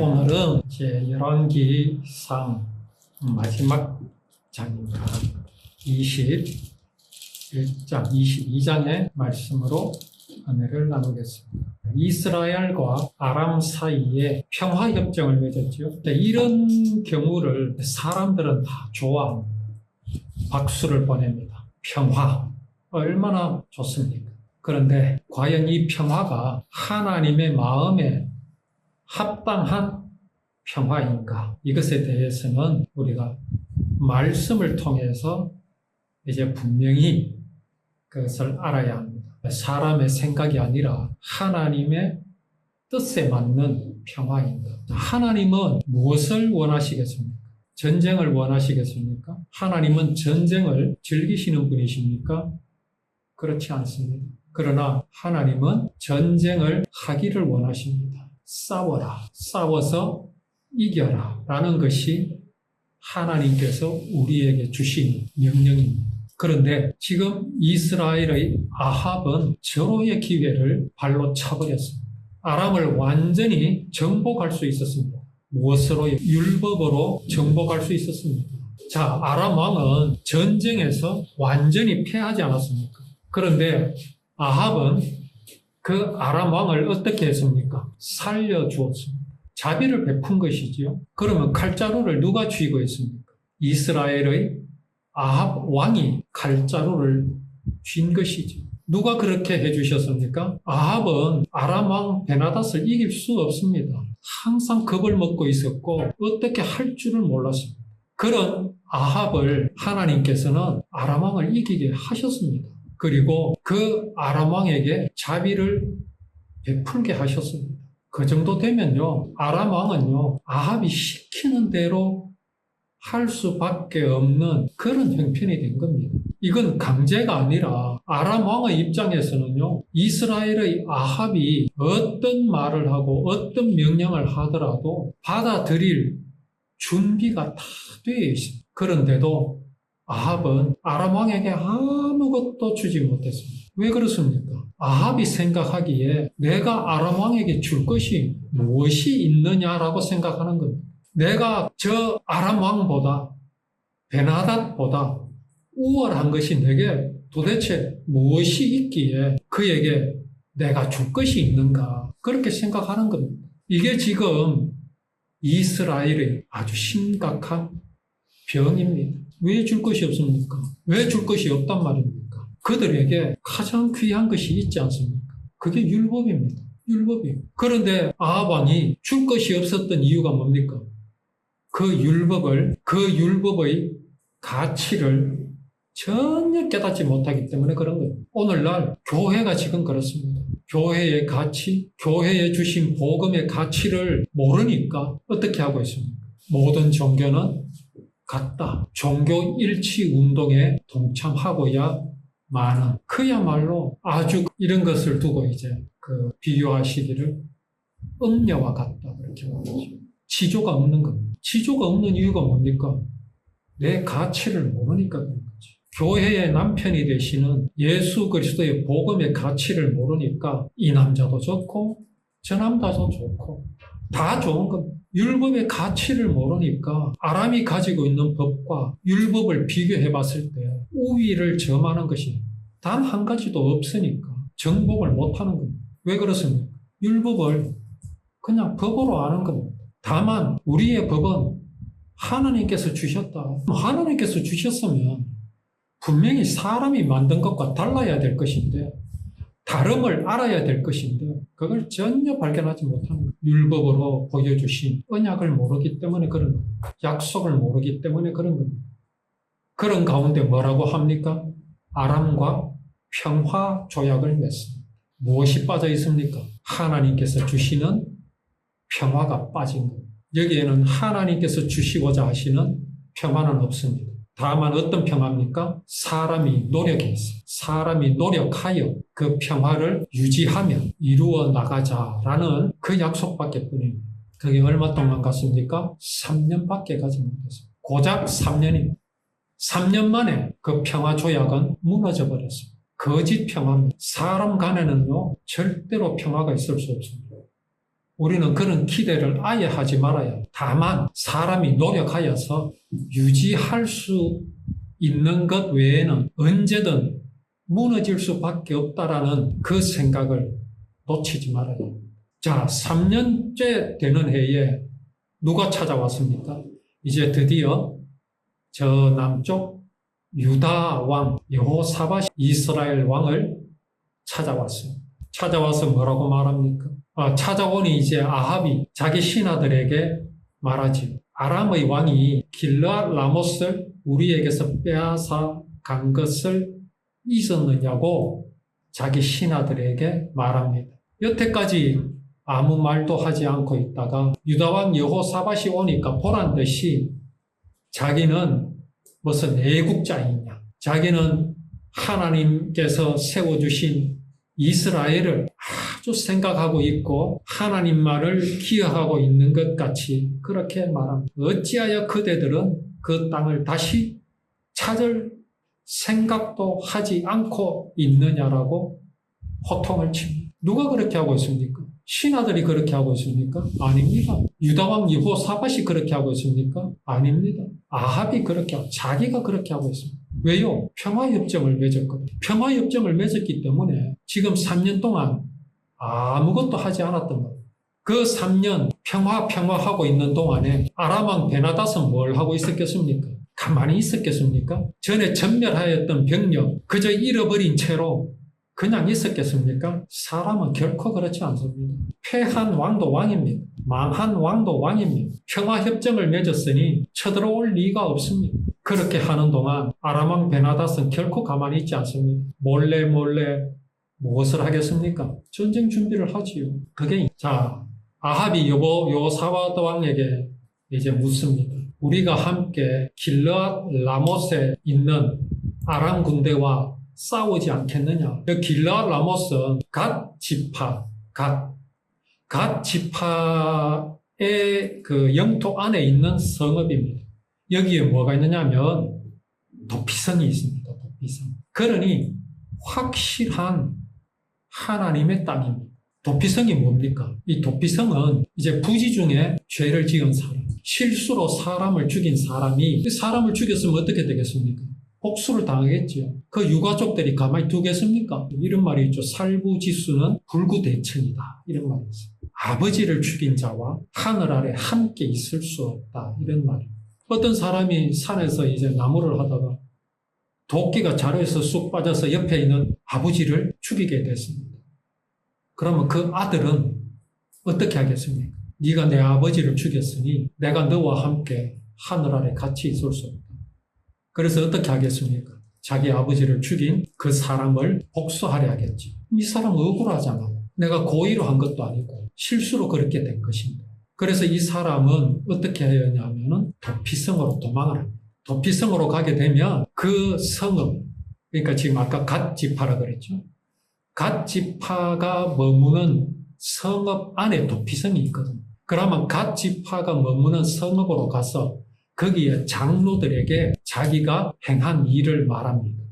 오늘은 이제 열왕기상 마지막 장입니다. 21장, 22장의 말씀으로 은혜를 나누겠습니다. 이스라엘과 아람 사이에 평화협정을 맺었죠. 이런 경우를 사람들은 다 좋아합니다. 박수를 보냅니다. 평화, 얼마나 좋습니까? 그런데 과연 이 평화가 하나님의 마음에 합당한 평화인가? 이것에 대해서는 우리가 말씀을 통해서 이제 분명히 그것을 알아야 합니다. 사람의 생각이 아니라 하나님의 뜻에 맞는 평화인가? 하나님은 무엇을 원하시겠습니까? 전쟁을 원하시겠습니까? 하나님은 전쟁을 즐기시는 분이십니까? 그렇지 않습니다. 그러나 하나님은 전쟁을 하기를 원하십니다. 싸워라, 싸워서 이겨라 라는 것이 하나님께서 우리에게 주신 명령입니다. 그런데 지금 이스라엘의 아합은 절호의 기회를 발로 차버렸습니다. 아람을 완전히 정복할 수 있었습니다. 무엇으로? 율법으로 정복할 수 있었습니다. 자, 아람 왕은 전쟁에서 완전히 패하지 않았습니까? 그런데 아합은 그 아람 왕을 어떻게 했습니까? 살려주었습니다. 자비를 베푼 것이지요. 그러면 칼자루를 누가 쥐고 있습니까? 이스라엘의 아합 왕이 칼자루를 쥔 것이죠. 누가 그렇게 해주셨습니까? 아합은 아람 왕 베나닷을 이길 수 없습니다. 항상 겁을 먹고 있었고 어떻게 할 줄을 몰랐습니다. 그런 아합을 하나님께서는 아람 왕을 이기게 하셨습니다. 그리고 그 아람 왕에게 자비를 베풀게 하셨습니다. 그 정도 되면요, 아람 왕은요, 아합이 시키는 대로 할 수밖에 없는 그런 형편이 된 겁니다. 이건 강제가 아니라 아람 왕의 입장에서는요, 이스라엘의 아합이 어떤 말을 하고 어떤 명령을 하더라도 받아들일 준비가 다 되어 있습니다. 그런데도 아합은 아람 왕에게 아무것도 주지 못했습니다. 왜 그렇습니까? 아합이 생각하기에 내가 아람 왕에게 줄 것이 무엇이 있느냐라고 생각하는 겁니다. 내가 저 아람 왕보다 베나닷보다 우월한 것이 내게 도대체 무엇이 있기에 그에게 내가 줄 것이 있는가? 그렇게 생각하는 겁니다. 이게 지금 이스라엘의 아주 심각한 병입니다. 왜 줄 것이 없습니까? 왜 줄 것이 없단 말입니까? 그들에게 가장 귀한 것이 있지 않습니까? 그게 율법입니다. 율법이에요. 그런데 아합 왕이 줄 것이 없었던 이유가 뭡니까? 그 율법의 가치를 전혀 깨닫지 못하기 때문에 그런 거예요. 오늘날 교회가 지금 그렇습니다. 교회의 가치, 교회에 주신 복음의 가치를 모르니까 어떻게 하고 있습니까? 모든 종교는 같다. 종교 일치 운동에 동참하고야 많은, 그야말로 아주 이런 것을 두고 이제 비유하시기를 음녀와 같다. 그렇게 말하죠. 지조가 없는 겁니다. 지조가 없는 이유가 뭡니까? 내 가치를 모르니까 그런 거지. 교회의 남편이 되시는 예수 그리스도의 복음의 가치를 모르니까 이 남자도 좋고 저 남자도 좋고 다 좋은 겁니다. 율법의 가치를 모르니까 아람이 가지고 있는 법과 율법을 비교해 봤을 때 우위를 점하는 것이 단 한 가지도 없으니까 정복을 못하는 겁니다. 왜 그렇습니까? 율법을 그냥 법으로 아는 겁니다. 다만 우리의 법은 하나님께서 주셨다. 하나님께서 주셨으면 분명히 사람이 만든 것과 달라야 될 것인데 다름을 알아야 될 것인데 그걸 전혀 발견하지 못하는 거예요. 율법으로 보여주신 언약을 모르기 때문에 그런 거예요. 약속을 모르기 때문에 그런 겁니다. 그런 가운데 뭐라고 합니까? 아람과 평화 조약을 맺습니다. 무엇이 빠져 있습니까? 하나님께서 주시는 평화가 빠진 거예요. 여기에는 하나님께서 주시고자 하시는 평화는 없습니다. 다만 어떤 평화입니까? 사람이 노력해서, 사람이 노력하여 그 평화를 유지하며 이루어 나가자라는 그 약속밖에 뿐입니다. 그게 얼마 동안 갔습니까? 3년밖에 가지 못했습니다. 고작 3년입니다. 3년 만에 그 평화 조약은 무너져 버렸습니다. 거짓 평화입니다. 사람 간에는요, 절대로 평화가 있을 수 없습니다. 우리는 그런 기대를 아예 하지 말아야 해요. 다만 사람이 노력하여서 유지할 수 있는 것 외에는 언제든 무너질 수밖에 없다라는 그 생각을 놓치지 말아야 해요. 자, 3년째 되는 해에 누가 찾아왔습니까? 이제 드디어 저 남쪽 유다 왕 여호사밧 이스라엘 왕을 찾아왔어요. 찾아와서 뭐라고 말합니까? 찾아오니 이제 아합이 자기 신하들에게 말하지요. 아람의 왕이 길르앗 라못을 우리에게서 빼앗아 간 것을 잊었느냐고 자기 신하들에게 말합니다. 여태까지 아무 말도 하지 않고 있다가 유다왕 여호사밧이 오니까 보란 듯이 자기는 무슨 애국자이냐, 자기는 하나님께서 세워주신 이스라엘을 아주 생각하고 있고 하나님 말을 기여하고 있는 것 같이 그렇게 말합니다. 어찌하여 그대들은 그 땅을 다시 찾을 생각도 하지 않고 있느냐라고 호통을 칩니다. 누가 그렇게 하고 있습니까? 신하들이 그렇게 하고 있습니까? 아닙니다. 유다왕 여호사밧이 그렇게 하고 있습니까? 아닙니다. 아합이 그렇게 하고 자기가 그렇게 하고 있습니다. 왜요? 평화협정을 맺었거든요. 평화협정을 맺었기 때문에 지금 3년 동안 아무것도 하지 않았던 거예요. 그 3년 평화하고 있는 동안에 아람왕 베나닷은 뭘 하고 있었겠습니까? 가만히 있었겠습니까? 전에 전멸하였던 병력 그저 잃어버린 채로 그냥 있었겠습니까? 사람은 결코 그렇지 않습니다. 패한 왕도 왕입니다. 망한 왕도 왕입니다. 평화협정을 맺었으니 쳐들어올 리가 없습니다. 그렇게 하는 동안 아람왕 베나닷은 결코 가만히 있지 않습니다. 몰래 무엇을 하겠습니까? 전쟁 준비를 하지요. 자, 아합이 여호사밧 왕에게 이제 묻습니다. 우리가 함께 길르앗 라못에 있는 아람 군대와 싸우지 않겠느냐? 길르앗 라못은 갓 지파의 그 영토 안에 있는 성읍입니다. 여기에 뭐가 있느냐면 도피성이 있습니다. 도피성. 그러니 확실한 하나님의 땅입니다. 도피성이 뭡니까? 이 도피성은 이제 부지 중에 죄를 지은 사람, 실수로 사람을 죽인 사람이 사람을 죽였으면 어떻게 되겠습니까? 복수를 당하겠지요. 그 유가족들이 가만히 두겠습니까? 이런 말이 있죠. 살부지수는 불구대천이다. 이런 말이 있어요. 아버지를 죽인 자와 하늘 아래 함께 있을 수 없다. 이런 말이에요. 어떤 사람이 산에서 이제 나무를 하다가 도끼가 자루에서 쑥 빠져서 옆에 있는 아버지를 죽이게 됐습니다. 그러면 그 아들은 어떻게 하겠습니까? 네가 내 아버지를 죽였으니 내가 너와 함께 하늘 아래 같이 있을 수 없다. 그래서 어떻게 하겠습니까? 자기 아버지를 죽인 그 사람을 복수하려 하겠지. 이 사람 억울하잖아요. 내가 고의로 한 것도 아니고 실수로 그렇게 된 것입니다. 그래서 이 사람은 어떻게 해야 하냐면은 도피성으로 도망을 합니다. 도피성으로 가게 되면 그 성읍, 그러니까 지금 아까 갓 지파라 그랬죠. 갓 지파가 머무는 성읍 안에 도피성이 있거든요. 그러면 갓 지파가 머무는 성읍으로 가서 거기에 장로들에게 자기가 행한 일을 말합니다.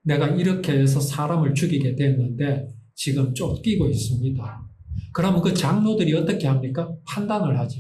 내가 이렇게 해서 사람을 죽이게 됐는데 지금 쫓기고 있습니다. 그러면 그 장로들이 어떻게 합니까? 판단을 하죠.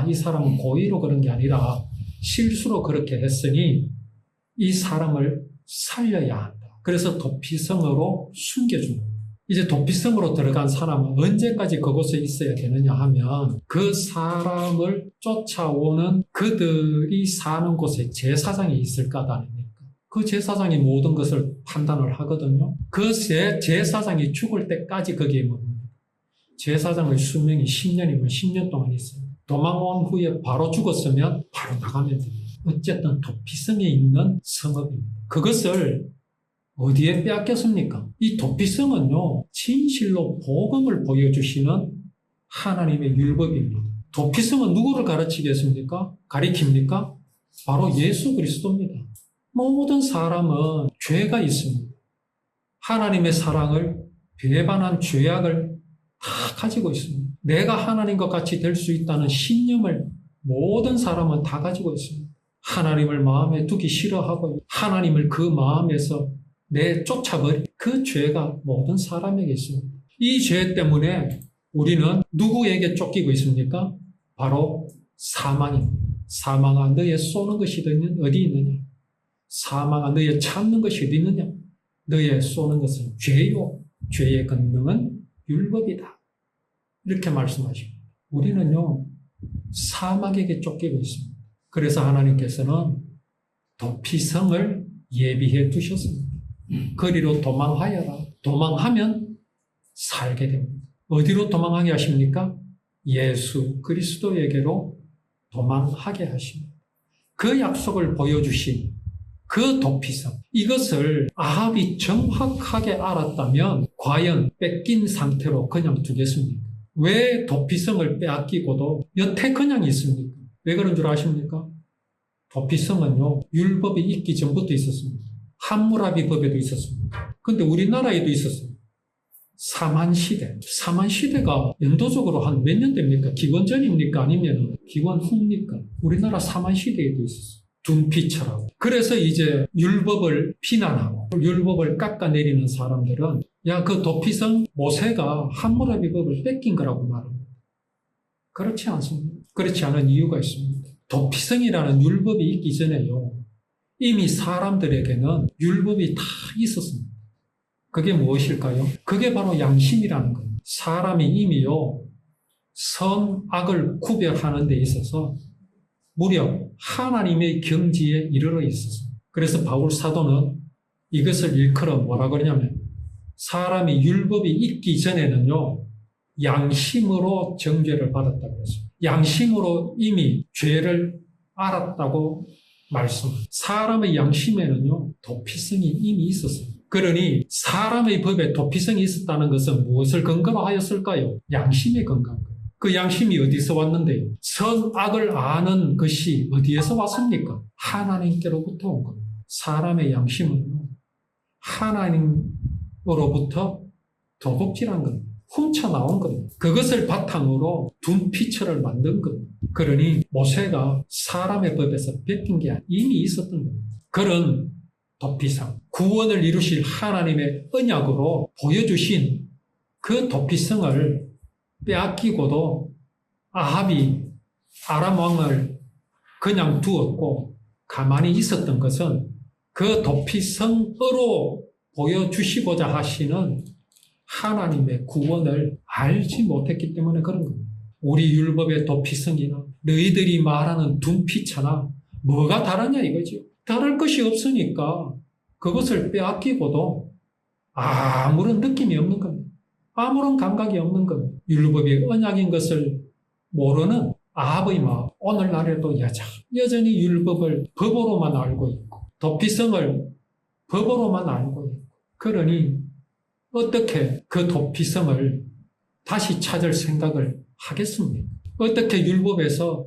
이 사람은 고의로 그런 게 아니라 실수로 그렇게 했으니 이 사람을 살려야 한다. 그래서 도피성으로 숨겨줍니다. 이제 도피성으로 들어간 사람은 언제까지 그곳에 있어야 되느냐 하면 그 사람을 쫓아오는 그들이 사는 곳에 제사장이 있을 것 아닙니까? 그 제사장이 모든 것을 판단을 하거든요. 그 제사장이 죽을 때까지 거기에 묵습니다. 제사장의 수명이 10년이면 10년 동안 있어요. 도망온 후에 바로 죽었으면 바로 나가면 됩니다. 어쨌든 도피성에 있는 성읍입니다. 그것을 어디에 빼앗겼습니까? 이 도피성은요, 진실로 복음을 보여주시는 하나님의 율법입니다. 도피성은 누구를 가르치겠습니까? 가리킵니까? 바로 예수 그리스도입니다. 모든 사람은 죄가 있습니다. 하나님의 사랑을 배반한 죄악을 다 가지고 있습니다. 내가 하나님과 같이 될 수 있다는 신념을 모든 사람은 다 가지고 있습니다. 하나님을 마음에 두기 싫어하고 하나님을 그 마음에서 내쫓아버린 그 죄가 모든 사람에게 있습니다. 이 죄 때문에 우리는 누구에게 쫓기고 있습니까? 바로 사망입니다. 사망아 너의 쏘는 것이 어디 있느냐? 사망아 너의 참는 것이 어디 있느냐? 너의 쏘는 것은 죄요. 죄의 권능은 율법이다. 이렇게 말씀하십니다. 우리는요, 사막에게 쫓기고 있습니다. 그래서 하나님께서는 도피성을 예비해 두셨습니다. 거리로 도망하여라. 도망하면 살게 됩니다. 어디로 도망하게 하십니까? 예수 그리스도에게로 도망하게 하십니다. 그 약속을 보여주신 그 도피성, 이것을 아합이 정확하게 알았다면 과연 뺏긴 상태로 그냥 두겠습니까? 왜 도피성을 빼앗기고도 여태 그냥 있습니까? 왜 그런 줄 아십니까? 도피성은요, 율법이 있기 전부터 있었습니다. 함무라비 법에도 있었습니다. 근데 우리나라에도 있었어요. 사만시대. 사만시대가 연도적으로 한 몇 년 됩니까? 기원전입니까? 아니면 기원 후입니까? 우리나라 사만시대에도 있었어요. 둔피처럼. 그래서 이제 율법을 비난하고 율법을 깎아내리는 사람들은 야, 그 도피성 모세가 함무라비 법을 뺏긴 거라고 말합니다. 그렇지 않습니다. 그렇지 않은 이유가 있습니다. 도피성이라는 율법이 있기 전에요. 이미 사람들에게는 율법이 다 있었습니다. 그게 무엇일까요? 그게 바로 양심이라는 겁니다. 사람이 이미요, 선악을 구별하는 데 있어서 무려 하나님의 경지에 이르러 있었습니다. 그래서 바울 사도는 이것을 일컬어 뭐라 그러냐면 사람이 율법이 있기 전에는요, 양심으로 정죄를 받았다고 했습니다. 양심으로 이미 죄를 알았다고 말씀합니다. 사람의 양심에는요, 도피성이 이미 있었습니다. 그러니 사람의 법에 도피성이 있었다는 것은 무엇을 근거로 하였을까요? 양심의 근거인 거예요. 그 양심이 어디서 왔는데요? 선악을 아는 것이 어디에서 왔습니까? 하나님께로부터 온 겁니다. 사람의 양심은요, 하나님으로부터 도둑질한 겁니다. 훔쳐나온 겁니다. 그것을 바탕으로 둔피처를 만든 겁니다. 그러니 모세가 사람의 법에서 뺏긴 게 이미 있었던 겁니다. 그런 도피성, 구원을 이루실 하나님의 언약으로 보여주신 그 도피성을 빼앗기고도 아합이 아람 왕을 그냥 두었고 가만히 있었던 것은 그 도피성으로 보여주시고자 하시는 하나님의 구원을 알지 못했기 때문에 그런 겁니다. 우리 율법의 도피성이나 너희들이 말하는 둔피처나 뭐가 다르냐 이거죠. 다를 것이 없으니까 그것을 빼앗기고도 아무런 느낌이 없는 겁니다. 아무런 감각이 없는 겁니다. 율법이 언약인 것을 모르는 아합의 마음, 오늘날에도 여전히 율법을 법으로만 알고 있고 도피성을 법으로만 알고 있고 그러니 어떻게 그 도피성을 다시 찾을 생각을 하겠습니까? 어떻게 율법에서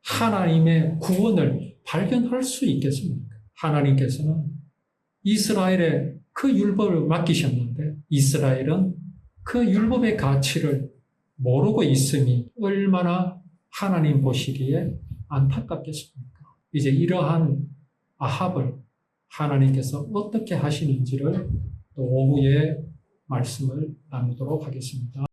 하나님의 구원을 발견할 수 있겠습니까? 하나님께서는 이스라엘에 그 율법을 맡기셨는데 이스라엘은 그 율법의 가치를 모르고 있음이 얼마나 하나님 보시기에 안타깝겠습니까? 이제 이러한 아합을 하나님께서 어떻게 하시는지를 또 오후에 말씀을 나누도록 하겠습니다.